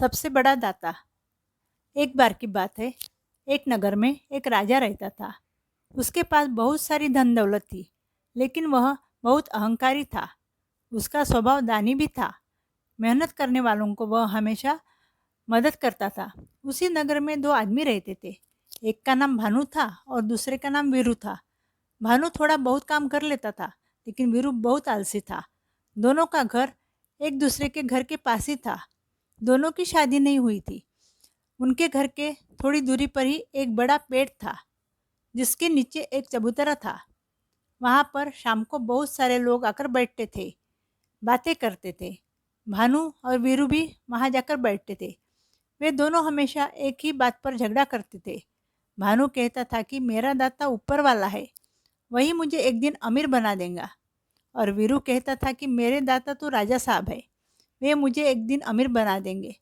सबसे बड़ा दाता। एक बार की बात है, एक नगर में एक राजा रहता था। उसके पास बहुत सारी धन दौलत थी, लेकिन वह बहुत अहंकारी था। उसका स्वभाव दानी भी था। मेहनत करने वालों को वह हमेशा मदद करता था। उसी नगर में दो आदमी रहते थे। एक का नाम भानु था और दूसरे का नाम वीरू था। भानु थोड़ा बहुत काम कर लेता था, लेकिन वीरू बहुत आलसी था। दोनों का घर एक दूसरे के घर के पास ही था। दोनों की शादी नहीं हुई थी। उनके घर के थोड़ी दूरी पर ही एक बड़ा पेड़ था, जिसके नीचे एक चबूतरा था। वहाँ पर शाम को बहुत सारे लोग आकर बैठते थे, बातें करते थे। भानु और वीरू भी वहाँ जाकर बैठते थे। वे दोनों हमेशा एक ही बात पर झगड़ा करते थे। भानु कहता था कि मेरा दाता ऊपर वाला है, वही मुझे एक दिन अमीर बना देगा। और वीरू कहता था कि मेरे दाता तो राजा साहब है, वे मुझे एक दिन अमीर बना देंगे।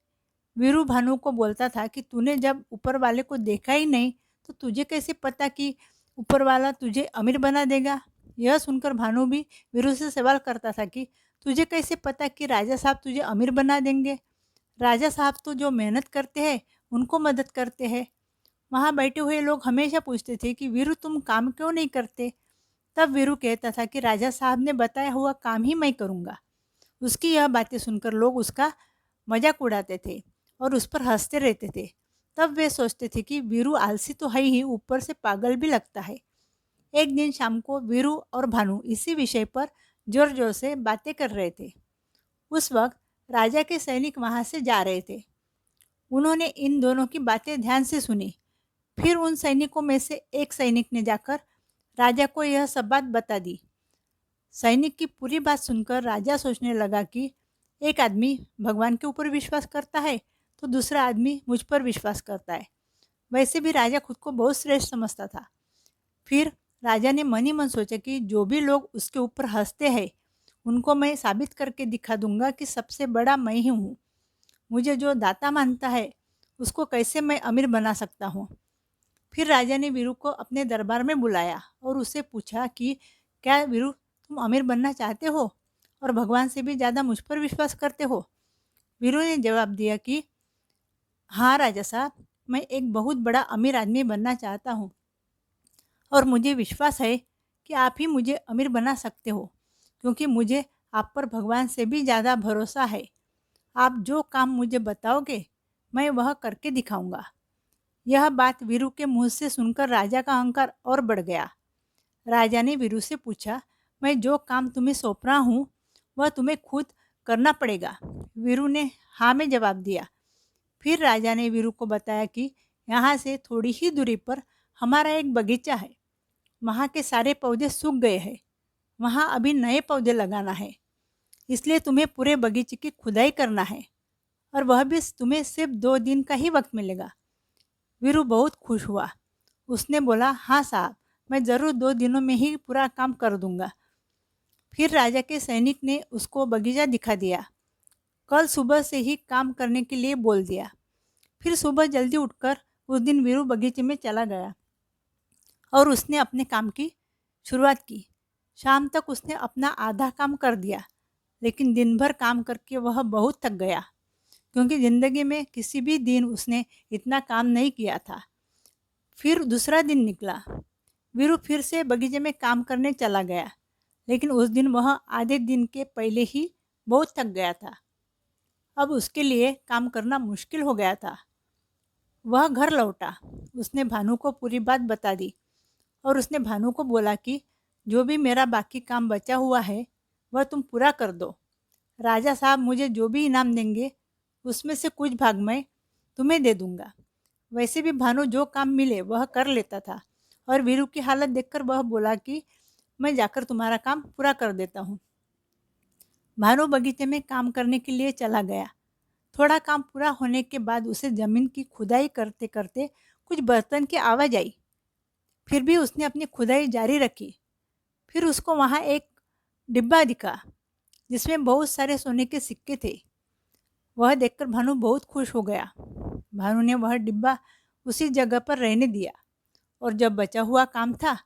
वीरू भानु को बोलता था कि तूने जब ऊपर वाले को देखा ही नहीं, तो तुझे कैसे पता कि ऊपर वाला तुझे अमीर बना देगा। यह सुनकर भानु भी वीरू से सवाल करता था कि तुझे कैसे पता कि राजा साहब तुझे अमीर बना देंगे। राजा साहब तो जो मेहनत करते हैं उनको मदद करते हैं। वहाँ बैठे हुए लोग हमेशा पूछते थे कि वीरू तुम काम क्यों नहीं करते। तब वीरू कहता था कि राजा साहब ने बताया हुआ काम ही मैं करूँगा। उसकी यह बातें सुनकर लोग उसका मजाक उड़ाते थे और उस पर हंसते रहते थे। तब वे सोचते थे कि वीरू आलसी तो है ही, ऊपर से पागल भी लगता है। एक दिन शाम को वीरू और भानु इसी विषय पर जोर जोर से बातें कर रहे थे। उस वक्त राजा के सैनिक वहां से जा रहे थे। उन्होंने इन दोनों की बातें ध्यान से सुनी। फिर उन सैनिकों में से एक सैनिक ने जाकर राजा को यह सब बात बता दी। सैनिक की पूरी बात सुनकर राजा सोचने लगा कि एक आदमी भगवान के ऊपर विश्वास करता है, तो दूसरा आदमी मुझ पर विश्वास करता है। वैसे भी राजा खुद को बहुत श्रेष्ठ समझता था। फिर राजा ने मन ही मन सोचा कि जो भी लोग उसके ऊपर हंसते हैं, उनको मैं साबित करके दिखा दूंगा कि सबसे बड़ा मैं ही हूँ। मुझे जो दाता मानता है, उसको कैसे मैं अमीर बना सकता हूँ। फिर राजा ने वीरू को अपने दरबार में बुलाया और उससे पूछा कि क्या वीरू, तुम अमीर बनना चाहते हो और भगवान से भी ज़्यादा मुझ पर विश्वास करते हो। वीरू ने जवाब दिया कि हाँ राजा साहब, मैं एक बहुत बड़ा अमीर आदमी बनना चाहता हूँ और मुझे विश्वास है कि आप ही मुझे अमीर बना सकते हो, क्योंकि मुझे आप पर भगवान से भी ज़्यादा भरोसा है। आप जो काम मुझे बताओगे, मैं वह करके दिखाऊंगा। यह बात वीरू के मुंह से सुनकर राजा का अहंकार और बढ़ गया। राजा ने वीरू से पूछा, मैं जो काम तुम्हें सौंप रहा हूँ, वह तुम्हें खुद करना पड़ेगा। वीरू ने हाँ में जवाब दिया। फिर राजा ने वीरू को बताया कि यहाँ से थोड़ी ही दूरी पर हमारा एक बगीचा है। वहाँ के सारे पौधे सूख गए हैं। वहाँ अभी नए पौधे लगाना है, इसलिए तुम्हें पूरे बगीचे की खुदाई करना है, और वह भी तुम्हें सिर्फ 2 दिन का ही वक्त मिलेगा। वीरू बहुत खुश हुआ। उसने बोला, हाँ साहब, मैं ज़रूर 2 दिनों में ही पूरा काम कर दूंगा। फिर राजा के सैनिक ने उसको बगीचा दिखा दिया। कल सुबह से ही काम करने के लिए बोल दिया। फिर सुबह जल्दी उठकर उस दिन वीरू बगीचे में चला गया और उसने अपने काम की शुरुआत की। शाम तक उसने अपना आधा काम कर दिया, लेकिन दिन भर काम करके वह बहुत थक गया, क्योंकि ज़िंदगी में किसी भी दिन उसने इतना काम नहीं किया था। फिर दूसरा दिन निकला। वीरू फिर से बगीचे में काम करने चला गया, लेकिन उस दिन वह आधे दिन के पहले ही बहुत थक गया था। अब उसके लिए काम करना मुश्किल हो गया था। वह घर लौटा। उसने भानु को पूरी बात बता दी और उसने भानु को बोला कि जो भी मेरा बाकी काम बचा हुआ है, वह तुम पूरा कर दो। राजा साहब मुझे जो भी इनाम देंगे, उसमें से कुछ भाग मैं तुम्हें दे दूंगा। वैसे भी भानु जो काम मिले वह कर लेता था, और वीरू की हालत देखकर वह बोला कि मैं जाकर तुम्हारा काम पूरा कर देता हूँ। भानु बगीचे में काम करने के लिए चला गया। थोड़ा काम पूरा होने के बाद उसे ज़मीन की खुदाई करते करते कुछ बर्तन की आवाज़ आई। फिर भी उसने अपनी खुदाई जारी रखी। फिर उसको वहाँ एक डिब्बा दिखा, जिसमें बहुत सारे सोने के सिक्के थे। वह देखकर भानु बहुत खुश हो गया। भानु ने वह डिब्बा उसी जगह पर रहने दिया, और जब बचा हुआ काम था,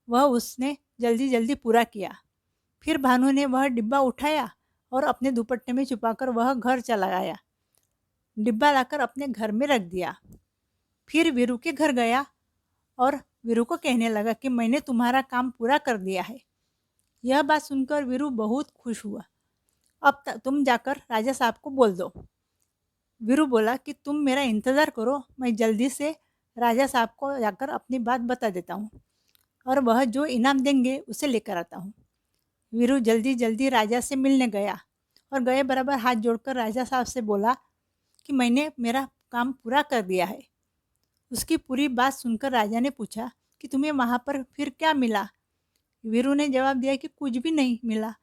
वह उसने जल्दी जल्दी पूरा किया। फिर भानु ने वह डिब्बा उठाया और अपने दुपट्टे में छुपाकर वह घर चला आया। डिब्बा लाकर अपने घर में रख दिया। फिर वीरू के घर गया और वीरू को कहने लगा कि मैंने तुम्हारा काम पूरा कर दिया है। यह बात सुनकर वीरू बहुत खुश हुआ। अब तुम जाकर राजा साहब को बोल दो। वीरू बोला कि तुम मेरा इंतज़ार करो, मैं जल्दी से राजा साहब को जाकर अपनी बात बता देता हूँ और वह जो इनाम देंगे उसे लेकर आता हूँ। वीरू जल्दी जल्दी राजा से मिलने गया और गए बराबर हाथ जोड़कर राजा साहब से बोला कि मैंने मेरा काम पूरा कर दिया है। उसकी पूरी बात सुनकर राजा ने पूछा कि तुम्हें वहाँ पर फिर क्या मिला? वीरू ने जवाब दिया कि कुछ भी नहीं मिला।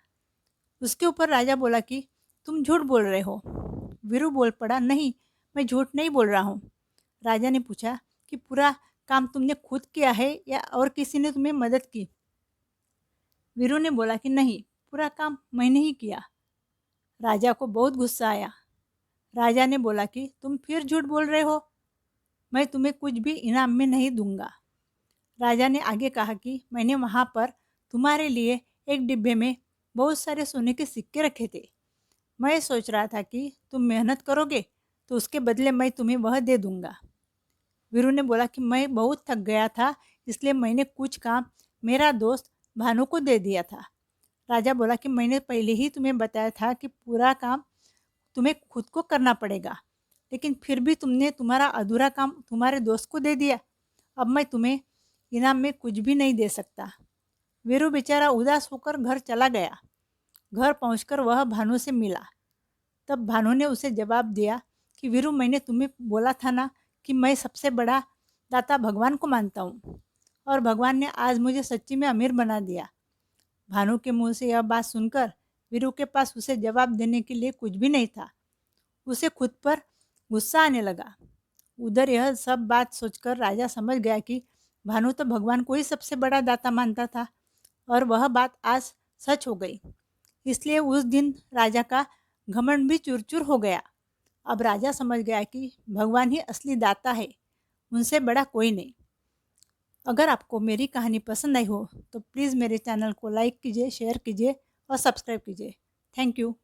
उसके ऊपर राजा बोला कि तुम झूठ बोल रहे हो। वीरू बोल पड़ा, नहीं, मैं झूठ नहीं बोल रहा हूँ। राजा ने पूछा कि पूरा काम तुमने खुद किया है या और किसी ने तुम्हें मदद की? वीरू ने बोला कि नहीं, पूरा काम मैंने ही किया। राजा को बहुत गुस्सा आया। राजा ने बोला कि तुम फिर झूठ बोल रहे हो, मैं तुम्हें कुछ भी इनाम में नहीं दूंगा। राजा ने आगे कहा कि मैंने वहाँ पर तुम्हारे लिए एक डिब्बे में बहुत सारे सोने के सिक्के रखे थे। मैं सोच रहा था कि तुम मेहनत करोगे तो उसके बदले मैं तुम्हें वह दे दूंगा। वीरू ने बोला कि मैं बहुत थक गया था, इसलिए मैंने कुछ काम मेरा दोस्त भानु को दे दिया था। राजा बोला कि मैंने पहले ही तुम्हें बताया था कि पूरा काम तुम्हें खुद को करना पड़ेगा, लेकिन फिर भी तुमने तुम्हारा अधूरा काम तुम्हारे दोस्त को दे दिया। अब मैं तुम्हें इनाम में कुछ भी नहीं दे सकता। वीरू बेचारा उदास होकर घर चला गया। घर पहुंचकर वह भानु से मिला। तब भानु ने उसे जवाब दिया कि वीरू, मैंने तुम्हें बोला था ना कि मैं सबसे बड़ा दाता भगवान को मानता हूँ और भगवान ने आज मुझे सच्ची में अमीर बना दिया। भानु के मुंह से यह बात सुनकर वीरू के पास उसे जवाब देने के लिए कुछ भी नहीं था। उसे खुद पर गुस्सा आने लगा। उधर यह सब बात सोचकर राजा समझ गया कि भानु तो भगवान को ही सबसे बड़ा दाता मानता था और वह बात आज सच हो गई। इसलिए उस दिन राजा का घमंड भी चूर-चूर हो गया। अब राजा समझ गया कि भगवान ही असली दाता है, उनसे बड़ा कोई नहीं। अगर आपको मेरी कहानी पसंद आई हो तो प्लीज़ मेरे चैनल को लाइक कीजिए, शेयर कीजिए और सब्सक्राइब कीजिए। Thank you.